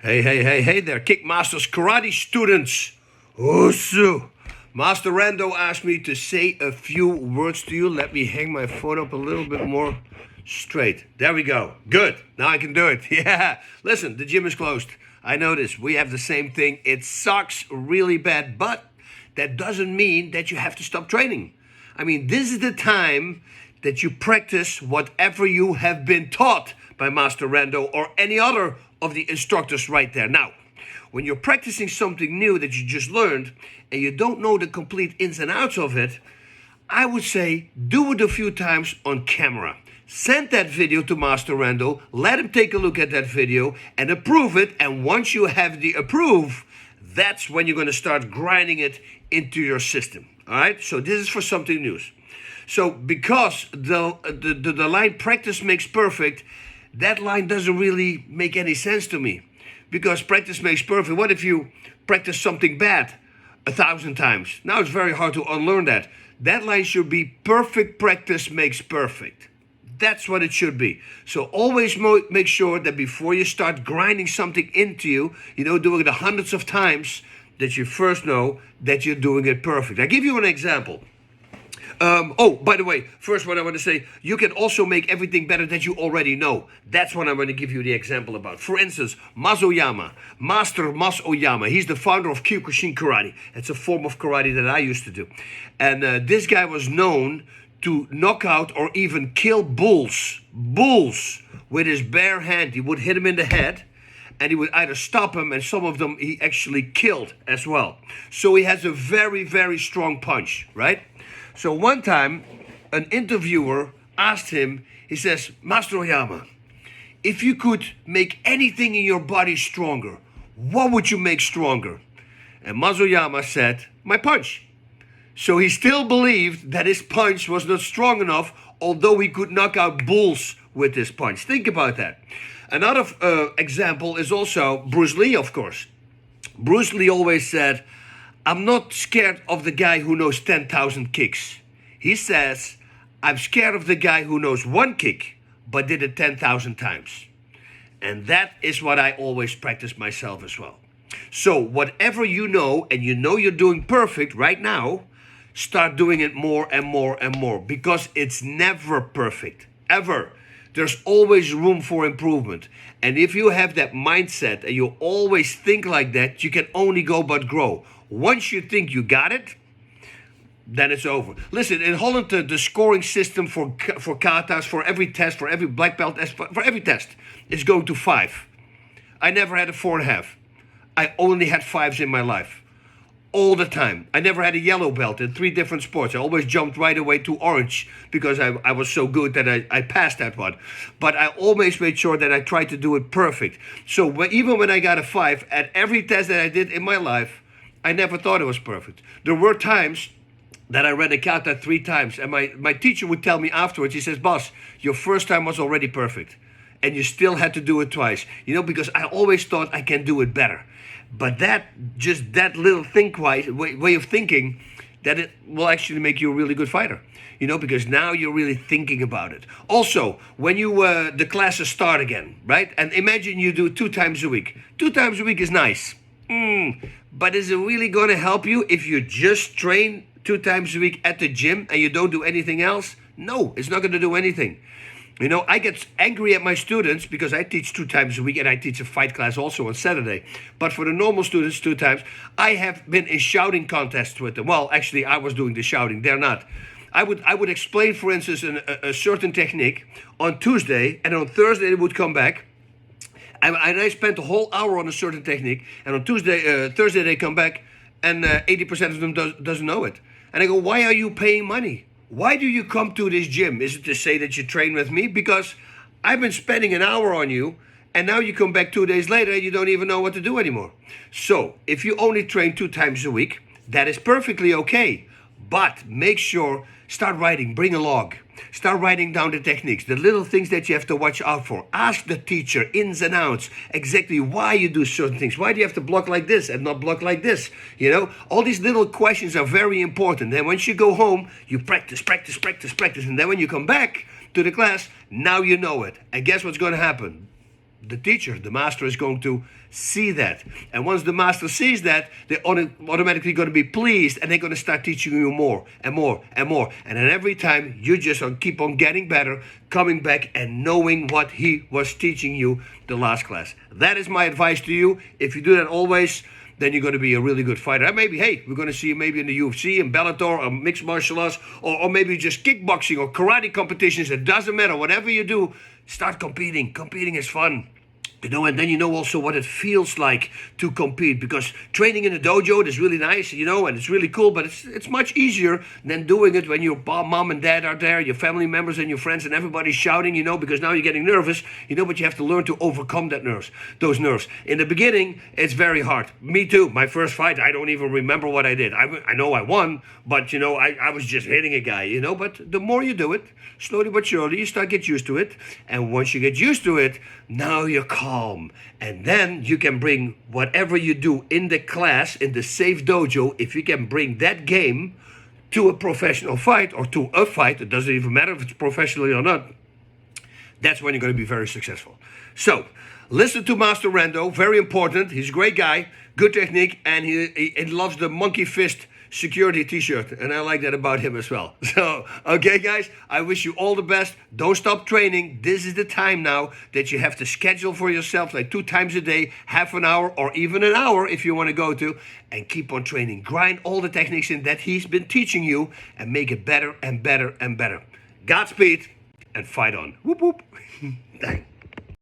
Hey there, Kickmasters karate students. Osu. Master Rando asked me to say a few words to you. Let me hang my phone up a little bit more straight. There we go. Good. Now I can do it. Yeah. Listen, the gym is closed. I know this. We have the same thing. It sucks really bad, but that doesn't mean that you have to stop training. I mean, this is the time that you practice whatever you have been taught by Master Rando or any other of the instructors right there. Now, when you're practicing something new that you just learned and you don't know the complete ins and outs of it, I would say do it a few times on camera. Send that video to Master Rando, let him take a look at that video and approve it. And once you have the approve, that's when you're going to start grinding it into your system. All right, so this is for something new. So because the line practice makes perfect, that line doesn't really make any sense to me. Because practice makes perfect. What if you practice something bad 1,000 times? Now it's very hard to unlearn that. That line should be perfect practice makes perfect. That's what it should be. So always make sure that before you start grinding something into you, doing it hundreds of times, that you first know that you're doing it perfect. I'll give you an example. By the way, first what I want to say, you can also make everything better that you already know. That's what I'm going to give you the example about. For instance, Master Mas Oyama. He's the founder of Kyokushin Karate. It's a form of karate that I used to do. And this guy was known to knock out or even kill bulls with his bare hand. He would hit them in the head and he would either stop them, and some of them he actually killed as well. So he has a very, very strong punch, right? So one time, an interviewer asked him, he says, Master Oyama, if you could make anything in your body stronger, what would you make stronger? And Mazoyama said, my punch. So he still believed that his punch was not strong enough, although he could knock out bulls with his punch. Think about that. Another example is also Bruce Lee, of course. Bruce Lee always said, I'm not scared of the guy who knows 10,000 kicks. He says, I'm scared of the guy who knows one kick, but did it 10,000 times. And that is what I always practice myself as well. So whatever you know, and you know you're doing perfect right now, start doing it more and more and more, because it's never perfect, ever. There's always room for improvement. And if you have that mindset and you always think like that, you can only go but grow. Once you think you got it, then it's over. Listen, in Holland, the scoring system for katas, for every test, for every black belt, for every test, is going to 5. I never had a 4.5. I only had 5s in my life. All the time. I never had a yellow belt in 3 different sports. I always jumped right away to orange because I was so good that I passed that one. But I always made sure that I tried to do it perfect. So even when I got a 5, at every test that I did in my life, I never thought it was perfect. There were times that I read a kata 3 times, and my teacher would tell me afterwards, he says, Bas, your first time was already perfect, and you still had to do it twice. Because I always thought I can do it better. But that little way of thinking, that it will actually make you a really good fighter. Because now you're really thinking about it. Also, when the classes start again, right? And imagine you do 2 times a week. 2 times a week is nice. But is it really going to help you if you just train 2 times a week at the gym and you don't do anything else? No, it's not going to do anything. I get angry at my students because I teach 2 times a week and I teach a fight class also on Saturday. But for the normal students, 2 times, I have been in shouting contests with them. Well, actually, I was doing the shouting. They're not. I would explain, for instance, a certain technique on Tuesday, and on Thursday they would come back. And I spent a whole hour on a certain technique, and on Thursday they come back, and 80% of them doesn't know it. And I go, why are you paying money? Why do you come to this gym? Is it to say that you train with me? Because I've been spending an hour on you, and now you come back 2 days later and you don't even know what to do anymore. So if you only train 2 times a week, that is perfectly okay. But make sure, start writing, bring a log. Start writing down the techniques, the little things that you have to watch out for. Ask the teacher ins and outs, exactly why you do certain things. Why do you have to block like this and not block like this? All these little questions are very important. And once you go home, you practice. And then when you come back to the class, now you know it. And guess what's going to happen? The teacher, the master, is going to see that. And once the master sees that, they're automatically going to be pleased, and they're going to start teaching you more and more and more. And then every time you just keep on getting better, coming back and knowing what he was teaching you the last class. That is my advice to you. If you do that always, then you're going to be a really good fighter. And maybe, hey, we're going to see you maybe in the UFC, in Bellator, or mixed martial arts, or maybe just kickboxing or karate competitions. It doesn't matter. Whatever you do, start competing. Competing is fun. You know, and then you know also what it feels like to compete, because training in a dojo is really nice, you know, and it's really cool, but it's much easier than doing it when your mom and dad are there, your family members and your friends, and everybody's shouting, you know, because now you're getting nervous, you know, but you have to learn to overcome those nerves. In the beginning, it's very hard. Me too. My first fight, I don't even remember what I did. I know I won, but, you know, I was just hitting a guy, you know, but the more you do it, slowly but surely, you start to get used to it, and once you get used to it, now you're calm, and then you can bring whatever you do in the class, in the safe dojo, if you can bring that game to a professional fight, or to a fight, it doesn't even matter if it's professionally or not, that's when you're going to be very successful. So, listen to Master Rando, very important, he's a great guy, good technique, and he loves the monkey fist security t-shirt, and I like that about him as well. So, okay guys, I wish you all the best. Don't stop training. This is the time now that you have to schedule for yourself, like 2 times a day, half an hour or even an hour if you want to go to, and keep on training. Grind all the techniques in that he's been teaching you and make it better and better and better. Godspeed and fight on. Whoop whoop. Dang.